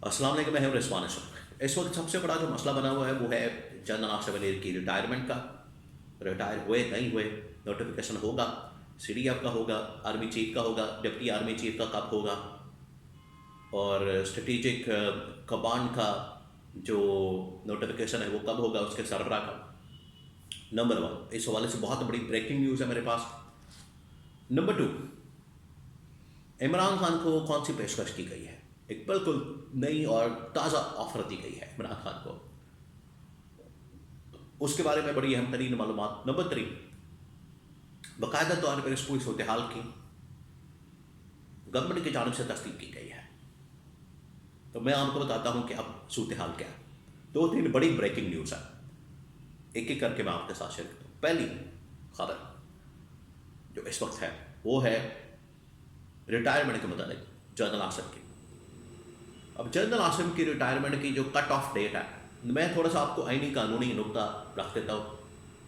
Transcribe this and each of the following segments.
अस्सलाम वालेकुम, मैं हूं रिजवान अशरफ। इस वक्त सबसे बड़ा जो मसला बना हुआ है वो है जनरल आसिफ अली की रिटायरमेंट का। रिटायर हुए नहीं हुए, नोटिफिकेशन होगा, सीडीएफ का होगा, आर्मी चीफ का होगा, डिप्टी आर्मी चीफ का कब होगा, और स्ट्रेटेजिक कमांड का जो नोटिफिकेशन है वो कब होगा, उसके सरबरा का। नंबर वन, इस हवाले से बहुत बड़ी ब्रेकिंग न्यूज़ है मेरे पास। नंबर टू, इमरान खान को कौन सी पेशकश की गई है? एक बिल्कुल नई और ताज़ा ऑफर दी गई है इमरान खान को, उसके बारे में बड़ी अहम तरीन मालूमात। नंबर थ्री, बाकायदा तौर पर इस पूरी सूरत हाल की गवर्नमेंट की जानब से तस्दीक की गई है। तो मैं आपको बताता हूँ कि अब सूरत हाल क्या है। दो तीन बड़ी ब्रेकिंग न्यूज़ है, एक एक करके मैं आपके साथ शेयर करता हूँ। पहली खबर जो इस वक्त है वो है रिटायरमेंट के मुताबिक जनरल आसिफ की। अब जनरल आसिफ की रिटायरमेंट की जो कट ऑफ डेट है, मैं थोड़ा सा आपको आईनी कानूनी नुकता रख देता हूँ।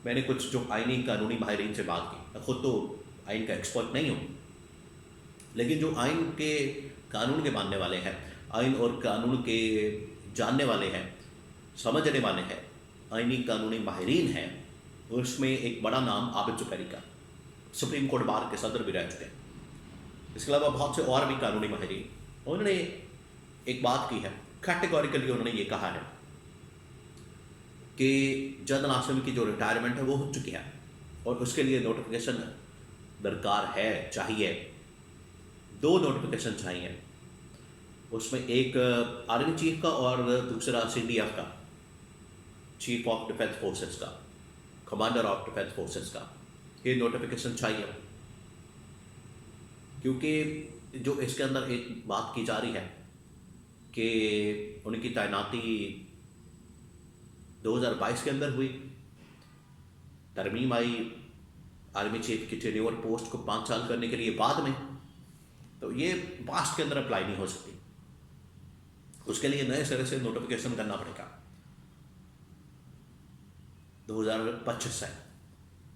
मैंने कुछ जो आईनी कानूनी माहिरीन से बात की, मैं खुद तो आइन का एक्सपर्ट नहीं हूँ, लेकिन जो आइन के कानून के मानने वाले हैं, आइन और कानून के जानने वाले हैं, समझने वाले हैं, आइनी कानूनी माहिरीन हैं, उसमें एक बड़ा नाम आबिद जुबैरी का, सुप्रीम कोर्ट बार के सदर भी रह चुके हैं। इसके अलावा बहुत से और भी कानूनी माहिरीन, उन्होंने एक बात की है, कैटेगोरिकली उन्होंने ये कहा है कि जनरल आसिफ की जो रिटायरमेंट है वो हो चुकी है और उसके लिए नोटिफिकेशन दरकार है, चाहिए। दो नोटिफिकेशन चाहिए, उसमें एक आर्मी चीफ का और दूसरा सीडीएफ का, चीफ ऑफ डिफेंस फोर्सेस का, कमांडर ऑफ डिफेंस फोर्सेस का, ये नोटिफिकेशन चाहिए। क्योंकि जो इसके अंदर एक बात की जा रही है कि उनकी तैनाती 2022 के अंदर हुई, तरमीम आई आर्मी चीफ की टेन्योर पोस्ट को 5 साल करने के लिए बाद में, तो ये पास्ट के अंदर अप्लाई नहीं हो सकती। उसके लिए नए सिरे से नोटिफिकेशन करना पड़ेगा 2025 से,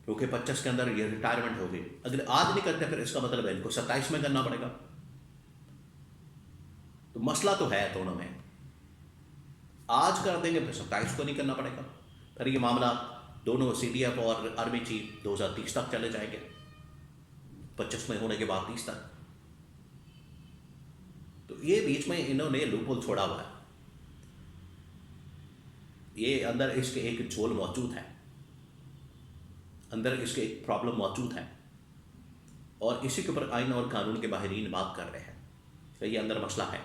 क्योंकि 25 के अंदर ये रिटायरमेंट होगी। अगर आज नहीं करते फिर इसका मतलब है इनको 27 में करना पड़ेगा। तो मसला तो है दोनों में, आज कर देंगे फिर 27 को नहीं करना पड़ेगा, फिर ये मामला दोनों सीडीएफ और आर्मी चीफ 2030 तक चले जाएंगे, 25 में होने के बाद 30 तक। तो ये बीच में इन्होंने लूपहोल छोड़ा हुआ है, ये अंदर इसके एक झोल मौजूद है, अंदर इसके एक प्रॉब्लम मौजूद है, और इसी के ऊपर आइन और कानून के माहिरीन बात कर रहे हैं। तो ये अंदर मसला है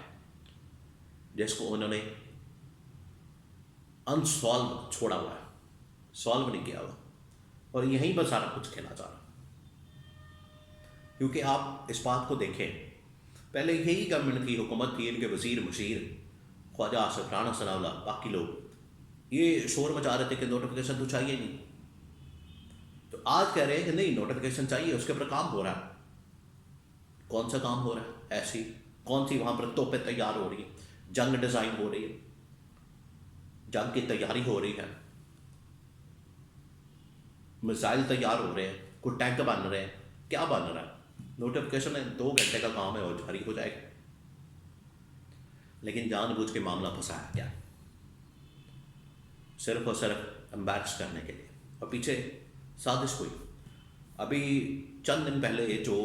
जिसको उन्होंने अनसॉल्व छोड़ा हुआ है, सॉल्व नहीं किया हुआ, और यहीं पर सारा कुछ खेला जा रहा। क्योंकि आप इस बात को देखें, पहले यही गवर्नमेंट की हुकूमत थी, इनके वजीर मुशीर ख्वाजा आसिफ, राना सनाउल्लाह, बाकी लोग ये शोर मचा रहे थे कि नोटिफिकेशन तो चाहिए नहीं। तो आज कह रहे हैं कि नहीं, नोटिफिकेशन चाहिए, उसके ऊपर काम हो रहा है। कौन सा काम हो रहा है? ऐसी कौन सी वहाँ पर तोपें तैयार हो रही है, जंग डिज़ाइन हो रही है, जंग की तैयारी हो रही है, मिसाइल तैयार हो रहे हैं, कोई टैंक बन रहे हैं, क्या बन रहा है? नोटिफिकेशन में 2 घंटे का काम है और जारी हो जाएगा। लेकिन जानबूझ के मामला फंसाया गया सिर्फ और सिर्फ एम्बैरस करने के लिए, और पीछे साजिश हुई। अभी चंद दिन पहले जो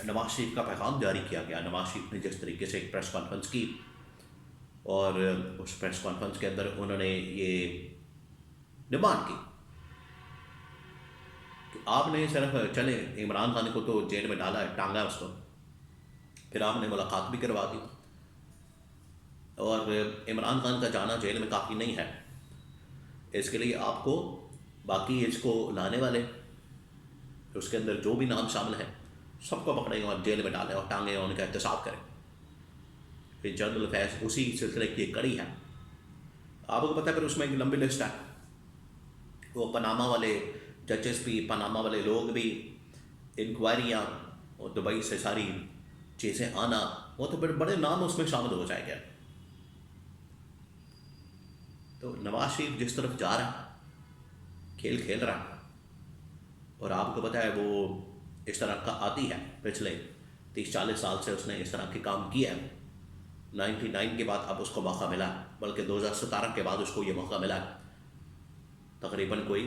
नवाज शरीफ का पैगाम जारी किया गया, नवाज शरीफ ने जिस तरीके से एक प्रेस कॉन्फ्रेंस की, और उस प्रेस कॉन्फ्रेंस के अंदर उन्होंने ये डिमांड की कि आपने सिर्फ चले इमरान खान को तो जेल में डाला है, टांगा उसको, फिर आपने मुलाकात भी करवा दी, और इमरान खान का जाना जेल में काफ़ी नहीं है, इसके लिए आपको बाकी इसको लाने वाले, उसके अंदर जो भी नाम शामिल है, सबको पकड़ें और जेल में डालें और टांगे और उनका एहतसाब करें। फिर जनरल अफेयर्स उसी सिलसिले की एक कड़ी है। आपको पता है फिर उसमें एक लंबी लिस्ट है, वो पनामा वाले जजेस भी, पनामा वाले लोग भी, इंक्वायरियाँ और दुबई से सारी चीज़ें आना, वो तो फिर बड़े नाम उसमें शामिल हो जाएंगे। तो नवाज शरीफ जिस तरफ जा रहा है, खेल खेल रहा है, और आपको पता है वो इस तरह का आती है, पिछले 30-40 साल से उसने इस तरह के काम किया है, 99 के बाद अब उसको मौका मिला, बल्कि 2017 के बाद उसको ये मौका मिला, तकरीबन कोई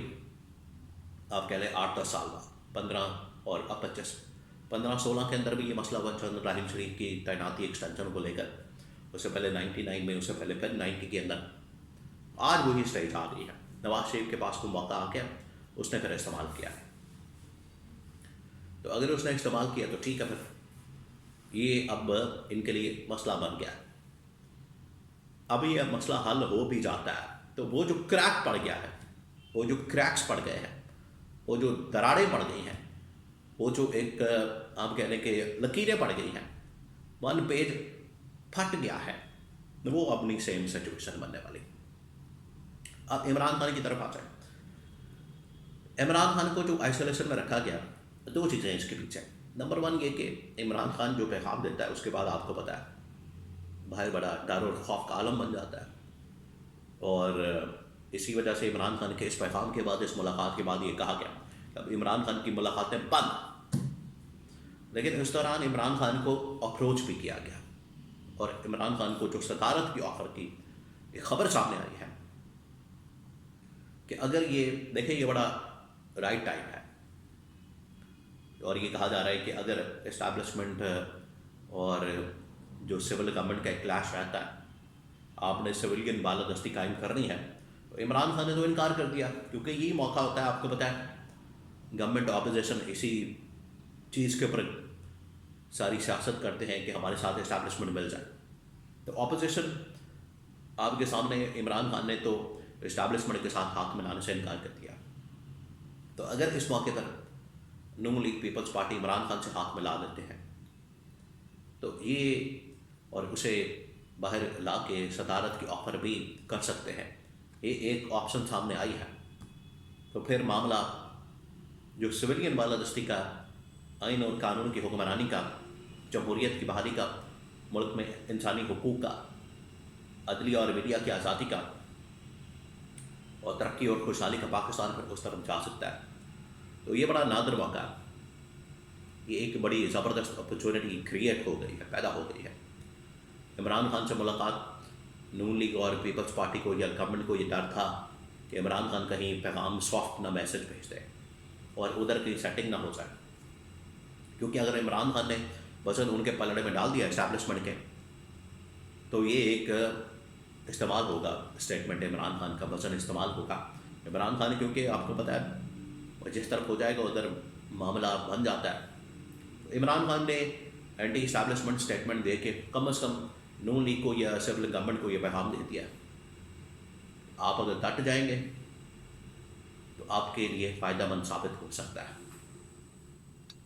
आप कह लें 8-10 साल बाद, 15 और अब 25, 15-16 के अंदर भी ये मसला हुआ जनरल राहील शरीफ की तैनाती एक्सटेंशन को लेकर। उससे पहले 99 में, उससे पहले फिर 90 के अंदर। आज वही स्टेज आ गई है, नवाज शरीफ के पास कोई मौका आ गया, उसने फिर इस्तेमाल किया है। तो अगर उसने इस्तेमाल किया तो ठीक है, फिर ये अब इनके लिए मसला बन गया। अब ये मसला हल हो भी जाता है तो वो जो क्रैक पड़ गया है, वो जो क्रैक्स पड़ गए हैं, वो जो दरारें पड़ गई हैं, वो जो एक आप कह लें कि लकीरें पड़ गई हैं, वन पेज फट गया है, वो अपनी सेम सिचुएशन बनने वाली। अब इमरान खान की तरफ आ जाए। इमरान खान को जो आइसोलेशन में रखा गया, दो चीज़ें इसके पीछे। नंबर 1 ये कि इमरान खान जो पैगाम देता है उसके बाद आपको पता है भाई बड़ा डर और खौफ का आलम बन जाता है, और इसी वजह से इमरान खान के इस पैगाम के बाद, इस मुलाकात के बाद ये कहा गया कि अब इमरान खान की मुलाकातें बंद। लेकिन इस दौरान इमरान खान को अप्रोच भी किया गया, और इमरान खान को जो सदारत की ऑफ़र की, ये खबर सामने आई है कि अगर ये देखें, ये बड़ा राइट टाइम है, और ये कहा जा रहा है कि अगर इस्टेब्लिशमेंट और जो सिविल गवर्नमेंट का एक क्लैश रहता है, आपने सिविलियन बालादस्ती कायम करनी है, तो इमरान खान ने तो इनकार कर दिया, क्योंकि यही मौका होता है, आपको पता है गवर्नमेंट ऑपोजिशन इसी चीज़ के ऊपर सारी सियासत करते हैं कि हमारे साथ इस्टेब्लिशमेंट मिल जाए। तो ऑपोजिशन आपके सामने इमरान खान ने तो इस्टेब्लिशमेंट के साथ हाथ मिलाने से इनकार कर दिया। तो अगर इस मौके पर Noon league peoples party Imran Khan से हाथ मिला लेते हैं, तो ये और उसे बाहर ला के सदारत की ऑफ़र भी कर सकते हैं, ये एक ऑप्शन सामने आई है। तो फिर मामला जो सिविलियन बालादस्ती का, आइन और कानून की हुक्मरानी का, जमहूरियत की बहाली का, मुल्क में इंसानी हुकूक का, अदलिया और मीडिया की आज़ादी का, और तरक्की और खुशहाली का पाकिस्तान पर उस तरफ जा सकता है। तो ये बड़ा नादर मौका है, ये एक बड़ी ज़बरदस्त अपॉर्चुनिटी क्रिएट हो गई है, पैदा हो गई है। इमरान खान से मुलाकात नून लीग और पीपल्स पार्टी को या गवर्नमेंट को ये डर था कि इमरान खान कहीं पैगाम सॉफ्ट ना मैसेज भेज दे और उधर की सेटिंग ना हो जाए, क्योंकि अगर इमरान खान ने वज़न उनके पलड़े में डाल दिया इस्टेब्लिशमेंट के, तो ये एक इस्तेमाल होगा, स्टेटमेंट इमरान खान का वज़न इस्तेमाल होगा। इमरान खान क्योंकि आपको पता है जिस तरफ हो जाएगा उधर मामला बन जाता है। तो इमरान खान ने एंटी इस्टेब्लिशमेंट स्टेटमेंट दे के कम से कम नून लीग को या सिविल गवर्नमेंट को ये पैगाम दे दिया, आप अगर डट जाएंगे तो आपके लिए फ़ायदेमंद साबित हो सकता है।